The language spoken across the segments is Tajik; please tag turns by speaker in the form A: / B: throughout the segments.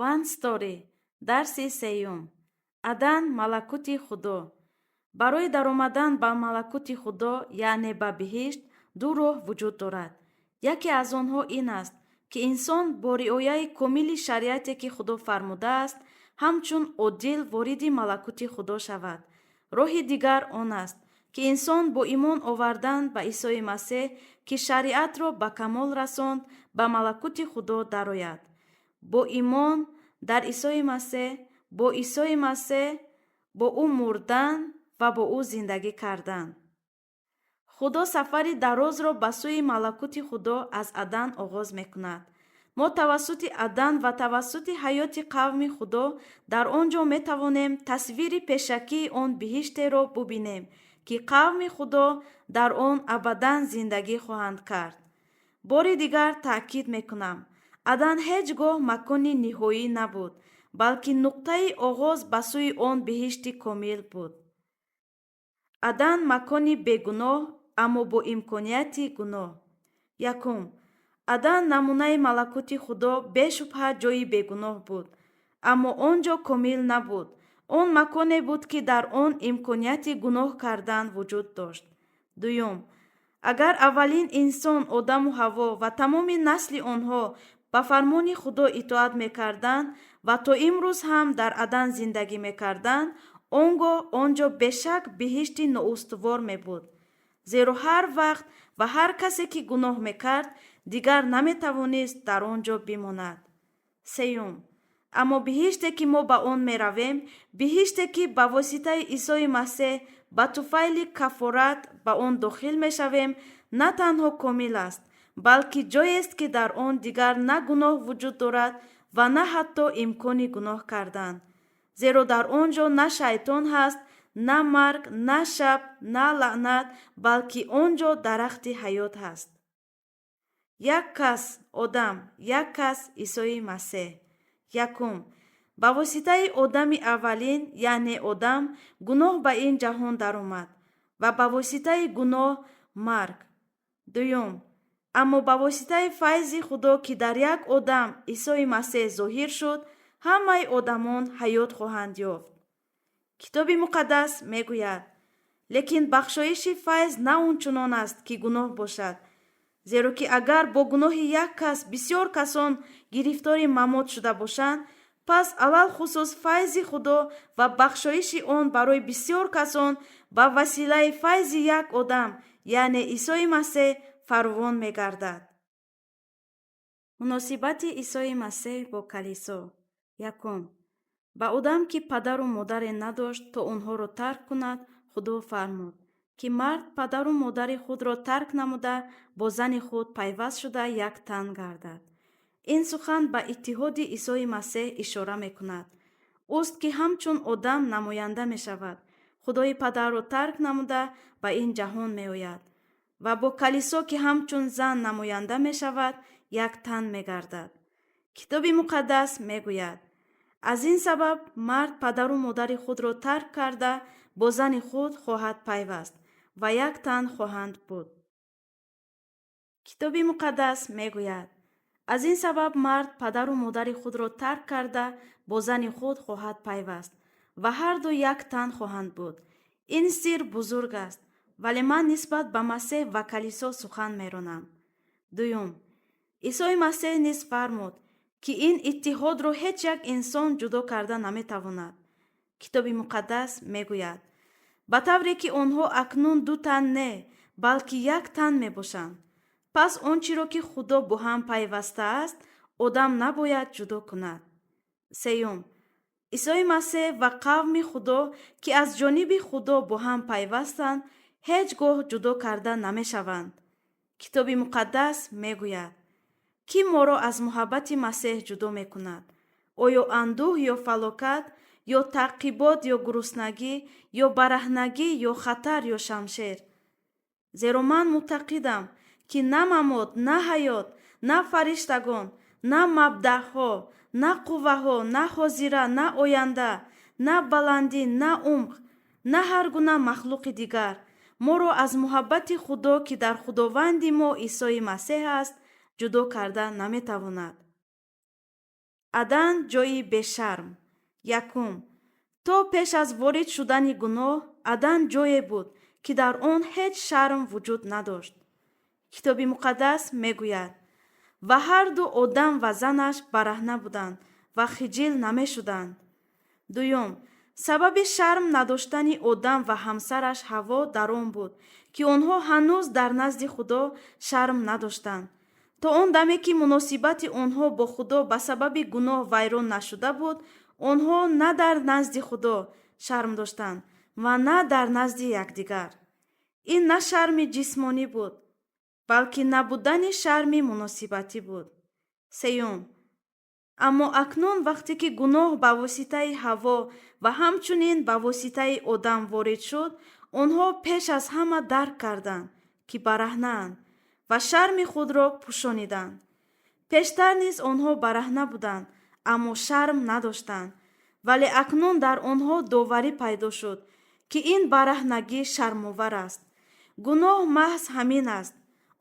A: One Story. дарси сеюм. Адан малакути худо. барои даромадан ба малакути худо, яъне ба биҳишт, ду роҳ вуҷуд дорад. яке аз онҳо ин аст, ки инсон бо риояи комили шариате ки худо фармудааст, ҳамчун одил вориди малакути худо шавад. роҳи дигар он аст, ки инсон бо имон овардан ба Исои Масеҳ, ки шариатро ба камол расонд, ба малакути худо дарояд. бо имон дар Исои Масеҳ, бо Исои Масеҳ, бо ӯ мурдан ва бо ӯ зиндагӣ кардан. худо сафари дарозро ба сӯи малакути худо аз Адан оғоз мекунад. мо тавассути Адан ва тавассути ҳаёти қавми худо дар он ҷо метавонем тасвири пешакии он биҳиштеро бубинем, ки қавми худо дар он абадан зиндагӣ хоҳанд кард. бори дигар таъкид мекунам, Адан ҳеҷ гоҳ макони ниҳоӣ набуд, балки нуқтаи оғоз ба сӯи он биҳишти комил буд. Адан макони бегуноҳ, аммо бо имконияти гуноҳ. якум. Адан намунаи малакути худо бешубҳа ҷои бегуноҳ буд, аммо он ҷо комил набуд. он маконе буд, ки дар он имконияти гуноҳ кардан вуҷуд дошт. дуюм. агар аввалин инсон Одаму Ҳаво ва тамоми насли онҳо ба фармони худо итоат мекарданд ва то имрӯз ҳам дар Адан зиндагӣ мекарданд, он гоҳ он ҷо бешак биҳишти ноустувор мебуд. зеро ҳар вақт ва ҳар касе ки гуноҳ мекард, дигар наметавонист дар он ҷо бимонад. сеюм. аммо биҳиште ки мо ба он меравем, биҳиште ки ба воситаи Исои Масеҳ ба туфайли кафорат ба он дохил мешавем, на танҳо комил аст, балки ҷоест, ки дар он дигар на гуноҳ вуҷуд дорад ва на ҳатто имкони гуноҳ кардан. зеро дар он ҷо на шайтон ҳаст, на марг, на шаб, на лаънат, балки он ҷо дарахти ҳаёт ҳаст. як кас Одам, як кас Исои Масеҳ. якум. ба воситаи одами аввалин, яъне Одам, гуноҳ ба ин ҷаҳон даромад ва ба воситаи гуноҳ марг. дуюм. аммо ба воситаи файзи худо, ки дар як одам, Исои Масеҳ зоҳир шуд, ҳамаи одамон ҳаёт хоҳанд ёфт. китоби муқаддас мегӯяд, лекин бахшоиши файз на ончунон аст, ки гуноҳ бошад. зеро ки агар бо гуноҳи як кас бисёр касон гирифтори мамот шуда бошанд, пас алалхусус файзи худо ва бахшоиши он барои бисёр касон ба василаи файзи як одам, яъне Исои Масеҳ, фаровон мегардад. муносибати Исои Масеҳ бо калисо. якум. ба одам, ки падару модаре надошт, то онҳоро тарк кунад, худо фармуд, ки мард падару модари худро тарк намуда, бо зани худ пайваст шуда як тан гардад. ин сухан ба иттиҳоди Исои Масеҳ ишора мекунад. уст, ки ҳамчун одам намоянда мешавад, худои падарро тарк намуда ба ин ҷаҳон меояд ва бо калисо, ки ҳамчун зан намоянда мешавад, як тан мегардад. китоби муқаддас мегӯяд, аз ин сабаб мард падару модари худро тарк карда, бо зани худ хоҳад пайваст ва як тан хоҳанд буд. китоби муқаддас мегӯяд, аз ин сабаб мард падару модари худро тарк карда, бо зани худ хоҳад пайваст ва ҳарду як тан хоҳанд буд. ин сир бузург аст, вале ман нисбат ба Масеҳ ва калисо сухан меронам. дуюм. Исои Масеҳ низ фармуд, ки ин иттиҳодро ҳеҷ як инсон ҷудо карда наметавонад. китоби муқаддас мегӯяд, ба тавре ки онҳо акнун ду тан не, балки як тан мебошанд. пас он чиро ки худо бо ҳам пайвастааст, одам набояд ҷудо кунад. сеюм. Исои Масеҳ ва қавми худо, ки аз ҷониби худо бо ҳам пайвастанд, ҳеҷ гоҳ ҷудо карда намешаванд. китоби муқаддас мегӯяд, ки моро аз муҳаббати Масеҳ ҷудо мекунад? оё андӯҳ ё фалокат, ё таъқибот ё гуруснагӣ, ё бараҳнагӣ, ё хатар, ё шамшер? зеро ман муътақидам, ки на мамот, на ҳаёт, на фариштагон, на мабдаъҳо, на қувваҳо, на ҳозира, на оянда, на баландӣ, на умқ, на ҳар гуна махлуқи дигар моро аз муҳаббати худо, ки дар худованди мо Исои Масеҳ аст, ҷудо карда наметавонад. адан ҷойи бешарм. якум, то пеш аз ворид шудани гуноҳ адан ҷое буд ки дар он ҳеҷ шарм вуҷуд надошт. китоби муқаддас мегӯяд: ва ҳарду одам ва занаш бараҳна буданд ва хиҷил намешуданд. дуюм, сабаби шарм надоштани одам ва ҳамсараш ҳаво дар он буд ки онҳо ҳанӯз дар назди худо шарм надоштанд. то он даме ки муносибати онҳо бо худо ба сабаби гуноҳ вайрон нашуда буд, онҳо на дар назди худо шарм доштанд ва на дар назди якдигар. ин на шарми ҷисмонӣ буд, балки набудани шарми муносибатӣ буд. сеюм, аммо акнун вақте ки гуноҳ ба воситаи ҳаво ва ҳамчунин ба воситаи одам ворид шуд, онҳо пеш аз ҳама дарк карданд ки бараҳнаанд ва шарми худро пӯшониданд. пештар низ онҳо бараҳна буданд, аммо шарм надоштанд, вале акнун дар онҳо доварӣ пайдо шуд ки ин бараҳнагӣ шармовар аст. гуноҳ маҳз ҳамин аст.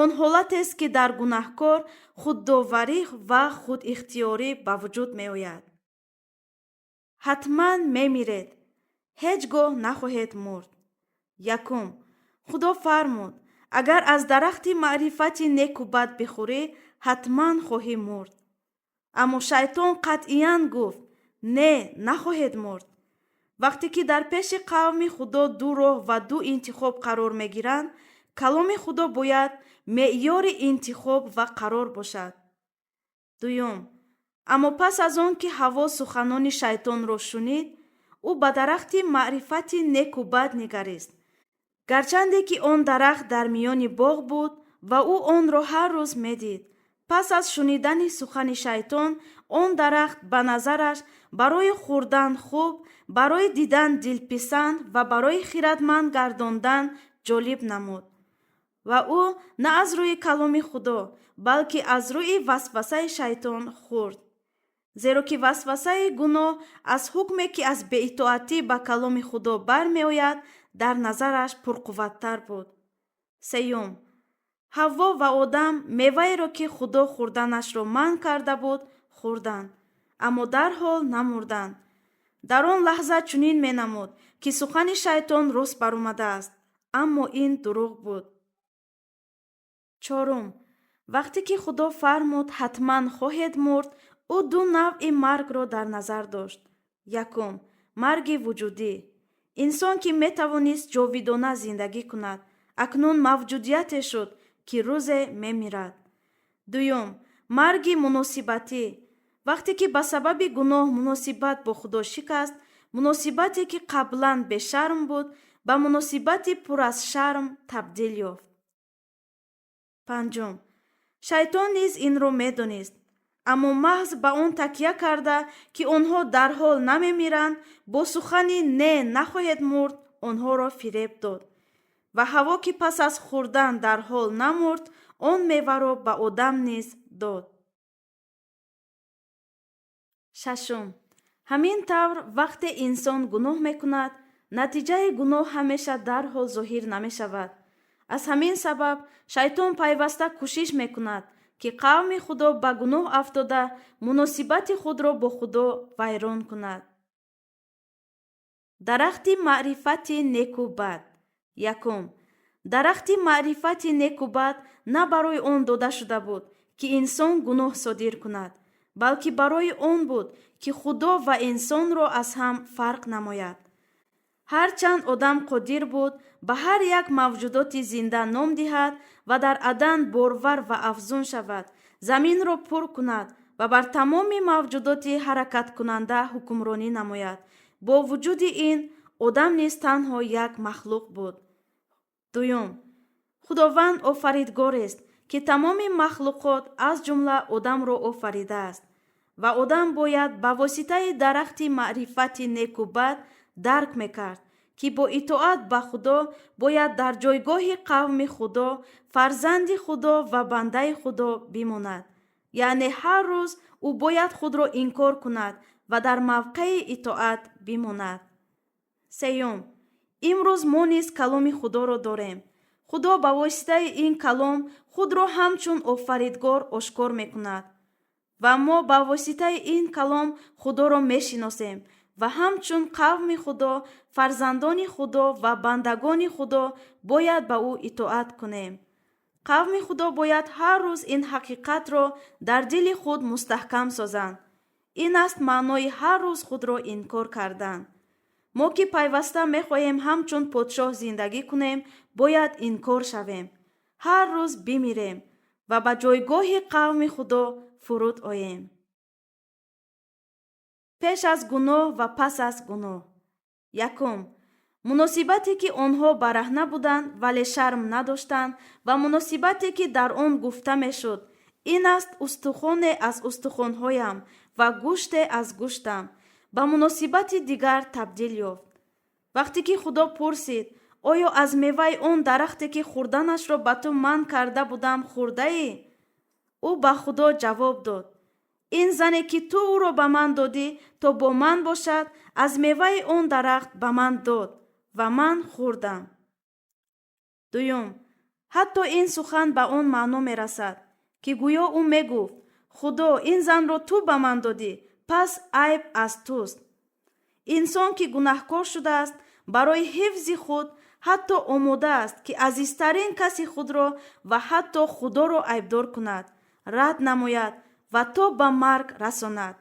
A: он ҳолатест ки дар гунаҳкор худдоварӣ ва худихтиёрӣ ба вуҷуд меояд. ҳатман мемиред, ҳеҷ гоҳ нахоҳед мурд. якум, худо фармуд: агар аз дарахти маърифати неку бад бихӯрӣ, ҳатман хоҳӣ мурд. аммо шайтон қатъиян гуфт: не, нахоҳед мурд. вақте ки дар пеши қавми худо ду роҳ ва ду интихоб қарор мегиранд, каломи худо бояд меъёри интихоб ва қарор бошад. дуюм, аммо пас аз он ки ҳаво суханони шайтонро шунид, ӯ ба дарахти маърифати неку бад нигарист. гарчанде ки он дарахт дар миёни боғ буд ва ӯ онро ҳар рӯз медид, пас аз шунидани сухани шайтон, он дарахт ба назараш барои хӯрдан хуб, барои дидан дилписанд ва барои хиратманд гардондан ҷолиб намуд. ва ӯ на аз рӯи каломи худо, балки аз рӯи васвасаи шайтон хӯрд. зеро ки васвасаи гуноҳ аз ҳукме ки аз беитоатӣ ба каломи худо бармеояд, дар назараш пурқувваттар буд. сеюм, ҳавво ва одам меваеро ки худо хӯрданашро манъ карда буд, хӯрданд, аммо дарҳол намурданд. дар он лаҳза чунин менамуд ки сухани шайтон рост баромадааст, аммо ин дурӯғ буд. чорум, вақте ки худо фармуд ҳатман хоҳед мурд, ӯ ду навъи маргро дар назар дошт. якум, марги вуҷудӣ. инсон ки метавонист ҷовидона зиндагӣ кунад, акнун мавҷудияте шуд ки рӯзе мемирад. дуюм, марги муносибатӣ. вақте ки ба сабаби гуноҳ муносибат бо худо шикаст, муносибате ки қаблан бешарм буд, ба муносибати пур аз шарм табдил ёфт. панҷум, шайтон низ инро медонист, аммо маҳз ба он такя карда ки онҳо дар ҳол намемиранд, бо сухани «не, нахоҳед мурд» онҳоро фиреб дод. ва ҳаво ки пас аз хӯрдан дар ҳол намурд, он меваро ба одам низ дод. шашум, ҳамин тавр вақте инсон гуноҳ мекунад, натиҷаи гуноҳ ҳамеша дар ҳол зоҳир намешавад. аз ҳамин сабаб шайтон пайваста кӯшиш мекунад ки қавми худо ба гуноҳ афтода муносибати худро бо худо вайрон кунад. дарахти маърифати неку бад. якум, дарахти маърифати неку бад на барои он дода шуда буд ки инсон гуноҳ содир кунад, балки барои он буд ки худо ва инсонро аз ҳам фарқ намояд. ҳарчанд одам қодир буд ба ҳар як мавҷудоти зинда ном диҳад ва дар адан борвар ва афзун шавад, заминро пур кунад ва бар тамоми мавҷудоти ҳаракаткунанда ҳукмронӣ намояд, бо вуҷуди ин одам низ танҳо як махлуқ буд. дуюм, худованд офаридгорест ки тамоми махлуқот аз ҷумла одамро офаридааст ва одам бояд ба воситаи дарахти маърифати неку бад дарк мекард ки бо итоат ба худо бояд дар ҷойгоҳи қавми худо, фарзанди худо ва бандаи худо бимонад. яъне ҳар рӯз ӯ бояд худро инкор кунад ва дар мавқеи итоат бимонад. сеюм, имрӯз мо низ каломи худоро дорем. худо ба воситаи ин калом худро ҳамчун офаридгор ошкор мекунад و ما با واسطه این کلام خدا را میشناسیم و همچون قوم خدا، فرزندان خدا و بندگان خدا باید به او اطاعت کنیم. قوم خدا باید هر روز این حقیقت را در دل خود مستحکم سازند. این است معنای هر روز خود را انکار کردن. ما که پیوسته میخواهیم همچون پادشاه زندگی کنیم، باید انکار شویم. هر روز بمیریم و به جایگاه قوم خدا فرود آییم. پیش از گناه و پس از گناه. یکم، مناسبتی که آنها برهنه بودند ولی شرم نداشتند و مناسبتی که در آن گفته میشد این است استخوان از استخوانهایم و گوشت از گوشتم، به مناسبت دیگر تبدیل یافت. وقتی که خدا پرسید آیا از میوه آن درختی که خوردنش را به تو منع کرده بودم خورده ای؟ او به خدا جواب داد این زنی که تو او را به من دادی تا با من باشد از میوه آن درخت به من داد و من خوردم. دوم، حتی این سخن به آن معنا می رسد که گویا او می گفت خدا این زن را تو به من دادی پس عیب از توست. انسان که گناهکار شده است برای حفظ خود حتی آماده است که عزیزترین کسی خود را و حتی خدا را عیبدار کند، رد نماید و تا به مرگ رساند.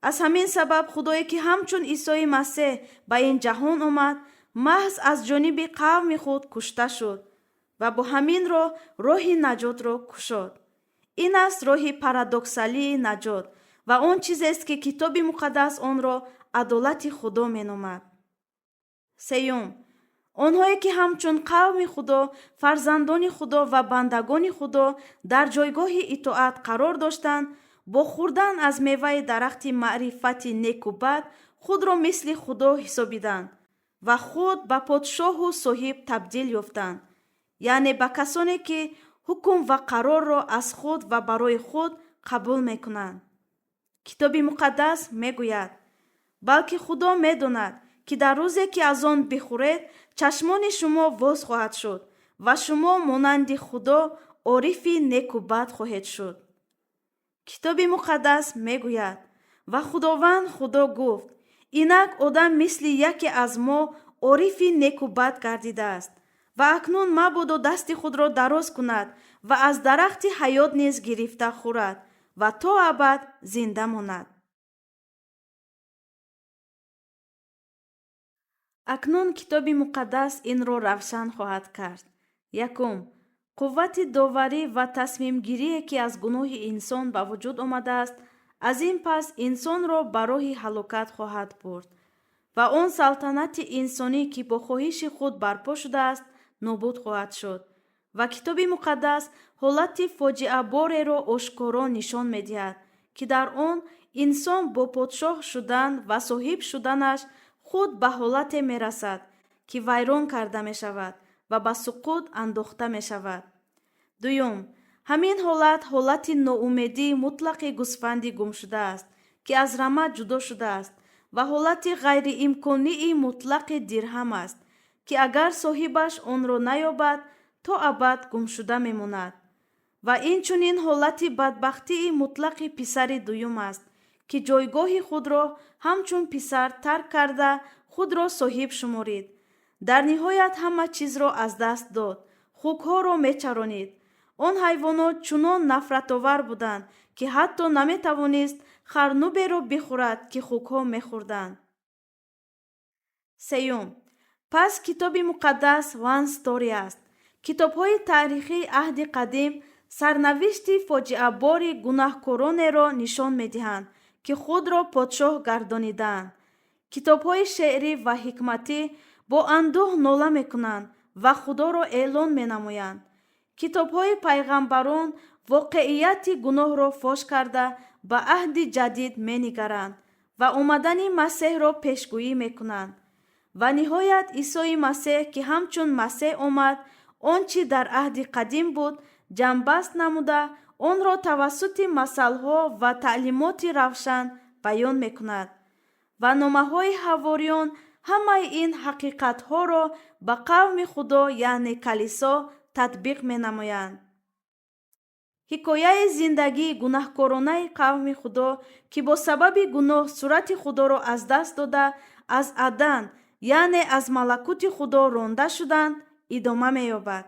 A: از همین سبب خدایی که همچون عیسی مسیح به این جهان آمد محض از جانب قوم خود کشته شد و با همین راه نجات را گشاد. این است راه پارادوکسالی نجات و آن چیزی است که کتاب مقدس آن را عدالت خدا می نامد. سیوم، آنهایی که همچون قوم خدا، فرزندان خدا و بندگان خدا در جایگاه اطاعت قرار داشتند، با خوردن از میوه درخت معرفت نیک و بد خود را مثل خدا حسابیدند و خود به پادشاه و صاحب تبدیل یافتند، یعنی به کسانی که حکم و قرار را از خود و برای خود قبول میکنند. کتاب مقدس میگوید بلکه خدا میداند که در روزی که از آن بخورید چشمان شما باز خواهد شد و شما مانند خدا عارف نیک و بد خواهید شد. کتاب مقدس میگوید و خداوند خدا گفت اینک آدم مثل یکی از ما عارف نیک و بد گردیده است و اکنون مبادا دست خود را دراز کند و از درخت حیات نیز گرفته خورد و تا ابد زنده ماند. اکنون کتاب مقدس این را روشن خواهد کرد. یکم، قوت داوری و تصمیم گیری که از گناه انسان به وجود آمده است از این پس انسان را به راه هلاکت خواهد برد و آن سلطنت انسانی که با خواهش خود برپا شده است نابود خواهد شد و کتاب مقدس حالت فاجعه بار را آشکارا نشان می‌دهد که در آن انسان با پادشاه شدن و صاحب شدنش خود به حالت می رسد که ویران کرده می شود و به سقوط انداخته می شود. دوم، همین حالت ناامیدی مطلق گوسفند گم شده است که از رمه جدا شده است و حالت غیر امکانی مطلق درهم است که اگر صاحبش آن را نیابد تا ابد گم شده می ماند. و این چنین حالت بدبختی مطلق پسر دوم است که جایگاه خود را همچون پسر ترک کرده خود را صاحب شمارید. در نهایت همه چیز را از دست داد. خوکها را میچرانید. آن حیوانات چنان نفرت آور بودند که حتی نمی توانست خرنوبی را بخورد که خوکها میخوردند. سیوم، پس کتاب مقدس وان ستوری است. کتاب های تاریخی عهد قدیم سرنوشت فاجعه بار گناهکاران را نشان میدهند که خود را پادشاه گردانیدند. کتاب های شعری و حکمتی با اندوه ناله میکنند و خدا را اعلان مینمایند. کتاب های پیغمبران واقعیت گناه را فاش کرده به عهد جدید مینگرند و آمدن مسیح را پیشگویی میکنند. و نهایت عیسی مسیح که همچون مسیح آمد آنچه در عهد قدیم بود جنبست نموده آن را توسط مثالها و تعلیمات روشن بیان میکند و نامه های حواریون همه این حقیقت ها را به قوم خدا یعنی کلیسا تطبیق می نمایند. ҳикояи зиндагии гунаҳкоронаи қавми худо ки бо сабаби гуноҳ сурати худоро аз даст дода, аз Адан, яъне аз малакути худо ронда шуданд, идома меёбад.